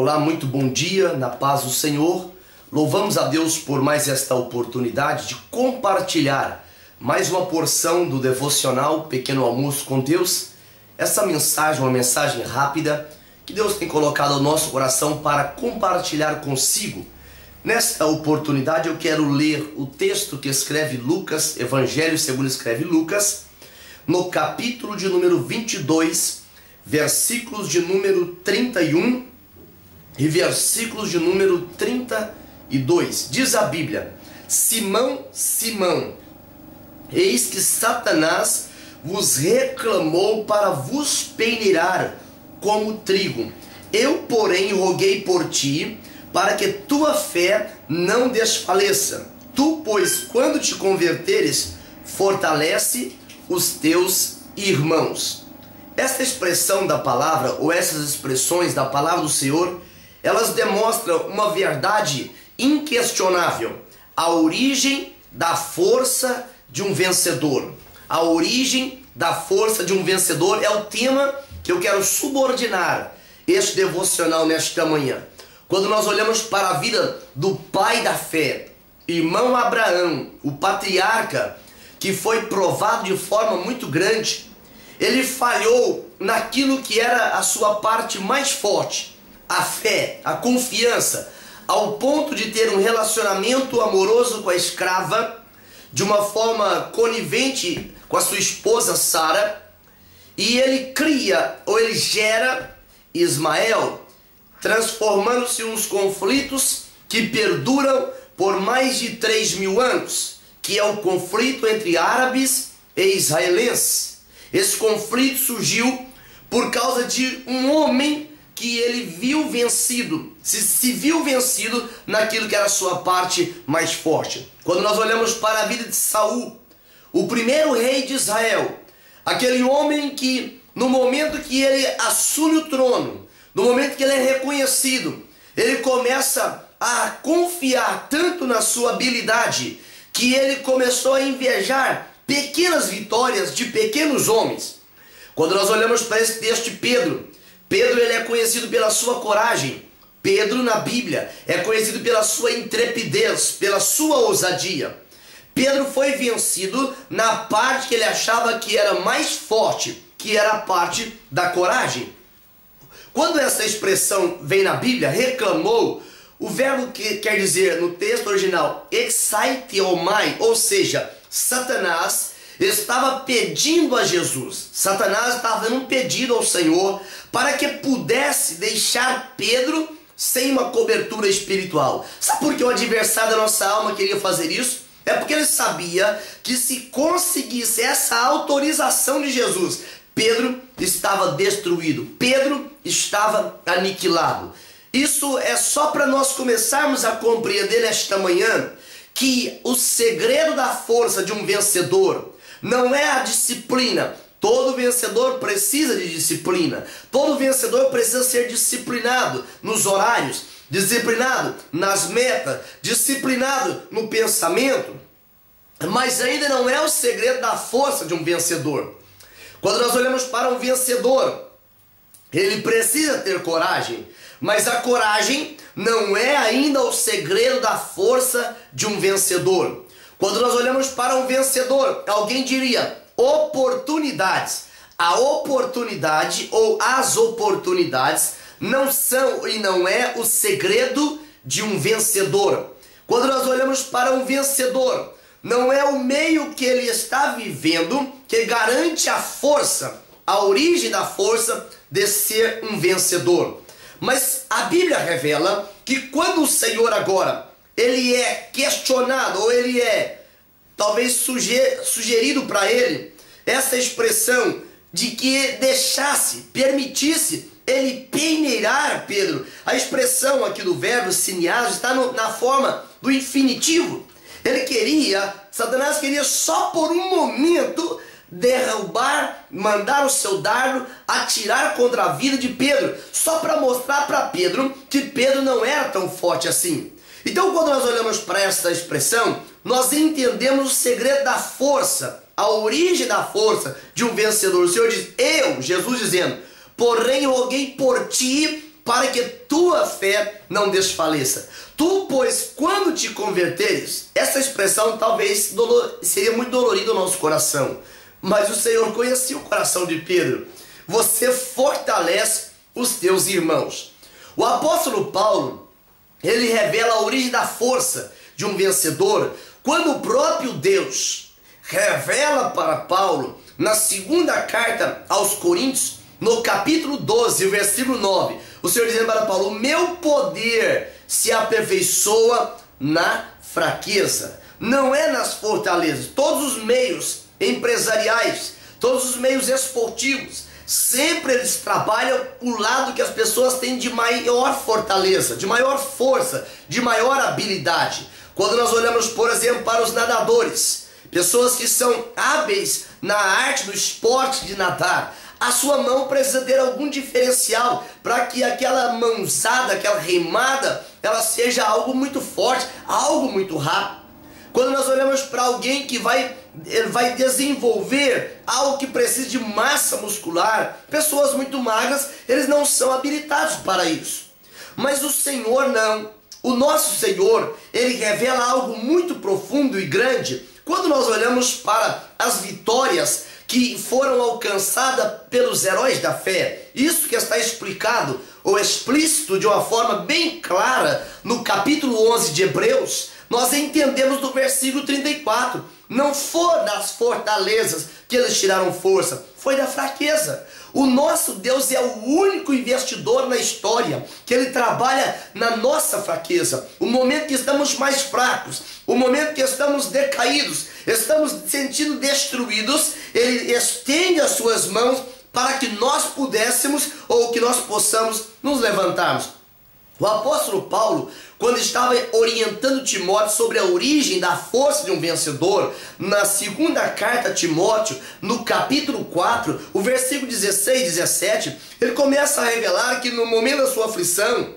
Olá, muito bom dia, na paz do Senhor. Louvamos a Deus por mais esta oportunidade de compartilhar mais uma porção do devocional Pequeno Almoço com Deus. Essa mensagem, uma mensagem rápida, que Deus tem colocado ao nosso coração para compartilhar consigo. Nesta oportunidade eu quero ler o texto que escreve Lucas, Evangelho segundo escreve Lucas, no capítulo de número 22, versículos de número 31 e versículos de número 32. Diz a Bíblia: Simão, Simão, eis que Satanás vos reclamou para vos peneirar como trigo. Eu, porém, roguei por ti, para que tua fé não desfaleça. Tu, pois, quando te converteres, fortalece os teus irmãos. Esta expressão da palavra, ou essas expressões da palavra do Senhor, elas demonstram uma verdade inquestionável: a origem da força de um vencedor. A origem da força de um vencedor é o tema que eu quero subordinar este devocional nesta manhã. Quando nós olhamos para a vida do pai da fé, irmão Abraão, o patriarca, que foi provado de forma muito grande, ele falhou naquilo que era a sua parte mais forte, a fé, a confiança, ao ponto de ter um relacionamento amoroso com a escrava, de uma forma conivente com a sua esposa Sara, e ele cria, ou ele gera Ismael, transformando-se em uns conflitos que perduram por mais de 3.000 anos, que é o conflito entre árabes e israelenses. Esse conflito surgiu por causa de um homem que ele viu vencido, se viu vencido naquilo que era a sua parte mais forte. Quando nós olhamos para a vida de Saul, o primeiro rei de Israel, aquele homem que no momento que ele assume o trono, no momento que ele é reconhecido, ele começa a confiar tanto na sua habilidade, que ele começou a invejar pequenas vitórias de pequenos homens. Quando nós olhamos para esse texto de Pedro, ele é conhecido pela sua coragem. Pedro na Bíblia é conhecido pela sua intrepidez, pela sua ousadia. Pedro foi vencido na parte que ele achava que era mais forte, que era a parte da coragem. Quando essa expressão vem na Bíblia, reclamou, o verbo que quer dizer no texto original, exaitiomai, ou seja, Satanás estava pedindo a Jesus. Satanás estava dando um pedido ao Senhor para que pudesse deixar Pedro sem uma cobertura espiritual. Sabe por que o adversário da nossa alma queria fazer isso? É porque ele sabia que se conseguisse essa autorização de Jesus, Pedro estava destruído, Pedro estava aniquilado. Isso é só para nós começarmos a compreender nesta manhã que o segredo da força de um vencedor não é a disciplina. Todo vencedor precisa de disciplina. Todo vencedor precisa ser disciplinado nos horários, disciplinado nas metas, disciplinado no pensamento. Mas ainda não é o segredo da força de um vencedor. Quando nós olhamos para um vencedor, ele precisa ter coragem. Mas a coragem não é ainda o segredo da força de um vencedor. Quando nós olhamos para um vencedor, alguém diria oportunidades. A oportunidade ou as oportunidades não são e não é o segredo de um vencedor. Quando nós olhamos para um vencedor, não é o meio que ele está vivendo que garante a força, a origem da força de ser um vencedor. Mas a Bíblia revela que quando o Senhor agora ele é questionado, ou ele é talvez sugerido para ele essa expressão de que deixasse, permitisse ele peneirar Pedro. A expressão aqui do verbo cineaso está na forma do infinitivo. Satanás queria só por um momento derrubar, mandar o seu dardo, atirar contra a vida de Pedro, só para mostrar para Pedro que Pedro não era tão forte assim. Então, quando nós olhamos para essa expressão, nós entendemos o segredo da força, a origem da força de um vencedor. O Senhor diz, Jesus dizendo, porém roguei por ti para que tua fé não desfaleça. Tu, pois, quando te converteres, essa expressão talvez seria muito dolorida ao nosso coração, mas o Senhor conhecia o coração de Pedro. Você fortalece os teus irmãos. O apóstolo Paulo, ele revela a origem da força de um vencedor quando o próprio Deus revela para Paulo na segunda carta aos Coríntios, no capítulo 12, versículo 9, o Senhor dizendo para Paulo: o meu poder se aperfeiçoa na fraqueza, não é nas fortalezas. Todos os meios empresariais, todos os meios esportivos, sempre eles trabalham o lado que as pessoas têm de maior fortaleza, de maior força, de maior habilidade. Quando nós olhamos, por exemplo, para os nadadores, pessoas que são hábeis na arte, no esporte de nadar, a sua mão precisa ter algum diferencial para que aquela mãozada, aquela remada, ela seja algo muito forte, algo muito rápido. Quando nós olhamos para alguém que vai desenvolver algo que precisa de massa muscular, pessoas muito magras, eles não são habilitados para isso. Mas o Senhor não. O nosso Senhor, ele revela algo muito profundo e grande quando nós olhamos para as vitórias que foram alcançadas pelos heróis da fé. Isso que está explicado ou explícito de uma forma bem clara no capítulo 11 de Hebreus. Nós entendemos do versículo 34. Não foi das fortalezas que eles tiraram força, foi da fraqueza. O nosso Deus é o único investidor na história que ele trabalha na nossa fraqueza. O momento que estamos mais fracos, o momento que estamos decaídos, estamos sentindo destruídos, ele estende as suas mãos para que nós pudéssemos ou que nós possamos nos levantarmos. O apóstolo Paulo, quando estava orientando Timóteo sobre a origem da força de um vencedor, na segunda carta a Timóteo, no capítulo 4, o versículo 16 e 17, ele começa a revelar que no momento da sua aflição,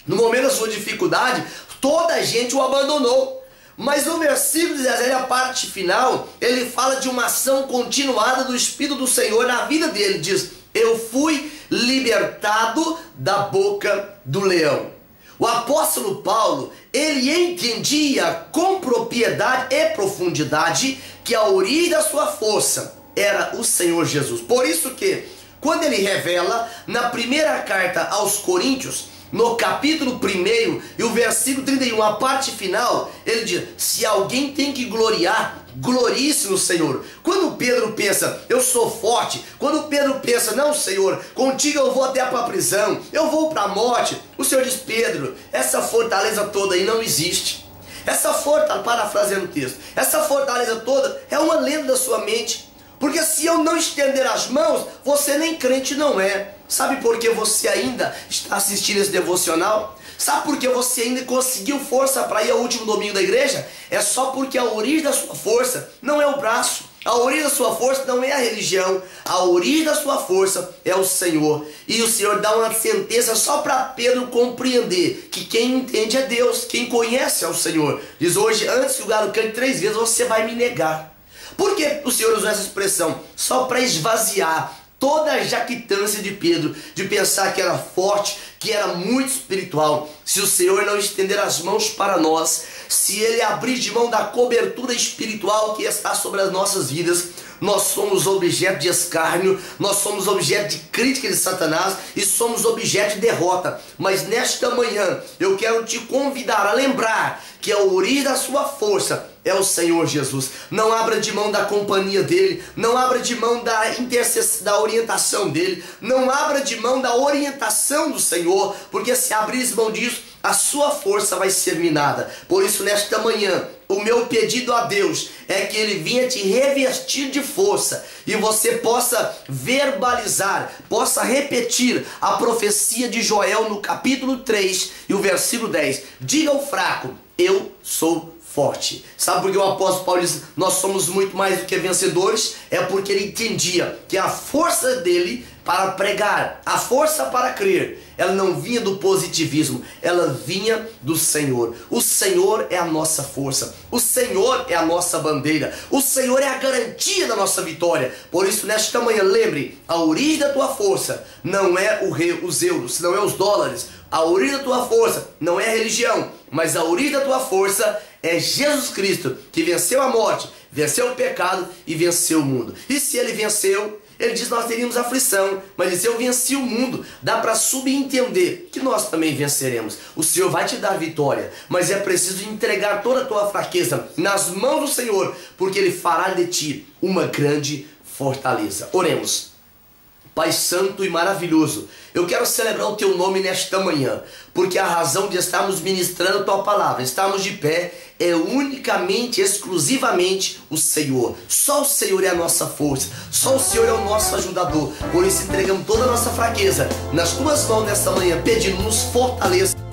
no momento da sua dificuldade, toda a gente o abandonou. Mas no versículo 17, a parte final, ele fala de uma ação continuada do Espírito do Senhor na vida dele. Diz: eu fui libertado da boca do leão. O apóstolo Paulo, ele entendia com propriedade e profundidade que a origem da sua força era o Senhor Jesus. Por isso que, quando ele revela na primeira carta aos Coríntios, no capítulo 1 e o versículo 31, a parte final, ele diz: se alguém tem que gloriar, glorie-se no Senhor. Quando Pedro pensa, eu sou forte, quando Pedro pensa, não, Senhor, contigo eu vou até para a prisão, eu vou para a morte, o Senhor diz: Pedro, essa fortaleza toda aí não existe. Essa fortaleza, parafraseando o texto, essa fortaleza toda é uma lenda da sua mente. Porque se eu não estender as mãos, você nem crente não é. Sabe por que você ainda está assistindo esse devocional? Sabe por que você ainda conseguiu força para ir ao último domingo da igreja? É só porque a origem da sua força não é o braço. A origem da sua força não é a religião. A origem da sua força é o Senhor. E o Senhor dá uma sentença só para Pedro compreender que quem entende é Deus, quem conhece é o Senhor. Diz: hoje, antes que o galo cante 3 vezes, você vai me negar. Por que o Senhor usou essa expressão? Só para esvaziar toda a jactância de Pedro, de pensar que era forte, que era muito espiritual. Se o Senhor não estender as mãos para nós, se Ele abrir de mão da cobertura espiritual que está sobre as nossas vidas, nós somos objeto de escárnio, nós somos objeto de crítica de Satanás e somos objeto de derrota. Mas nesta manhã eu quero te convidar a lembrar que a origem da sua força é o Senhor Jesus. Não abra de mão da companhia dele, não abra de mão da orientação dele, não abra de mão da orientação do Senhor, porque se abrir mão disso, a sua força vai ser minada. Por isso, nesta manhã, o meu pedido a Deus é que Ele venha te revestir de força e você possa verbalizar, possa repetir a profecia de Joel no capítulo 3 e o versículo 10. Diga ao fraco: eu sou forte. Sabe por que o apóstolo Paulo diz: nós somos muito mais do que vencedores? É porque ele entendia que a força dele para pregar, a força para crer, ela não vinha do positivismo, ela vinha do Senhor. O Senhor é a nossa força, o Senhor é a nossa bandeira, o Senhor é a garantia da nossa vitória. Por isso, nesta manhã, lembre, a origem da tua força não é os euros, não é os dólares. A origem da tua força não é a religião, mas a origem da tua força é Jesus Cristo, que venceu a morte, venceu o pecado e venceu o mundo. E se ele venceu, ele diz: nós teríamos aflição, mas ele diz: eu venci o mundo. Dá para subentender que nós também venceremos. O Senhor vai te dar vitória, mas é preciso entregar toda a tua fraqueza nas mãos do Senhor, porque ele fará de ti uma grande fortaleza. Oremos. Pai santo e maravilhoso, eu quero celebrar o teu nome nesta manhã, porque a razão de estarmos ministrando a tua palavra, estarmos de pé, é unicamente, exclusivamente o Senhor. Só o Senhor é a nossa força, só o Senhor é o nosso ajudador. Por isso entregamos toda a nossa fraqueza nas tuas mãos nesta manhã, pedindo nos fortaleça.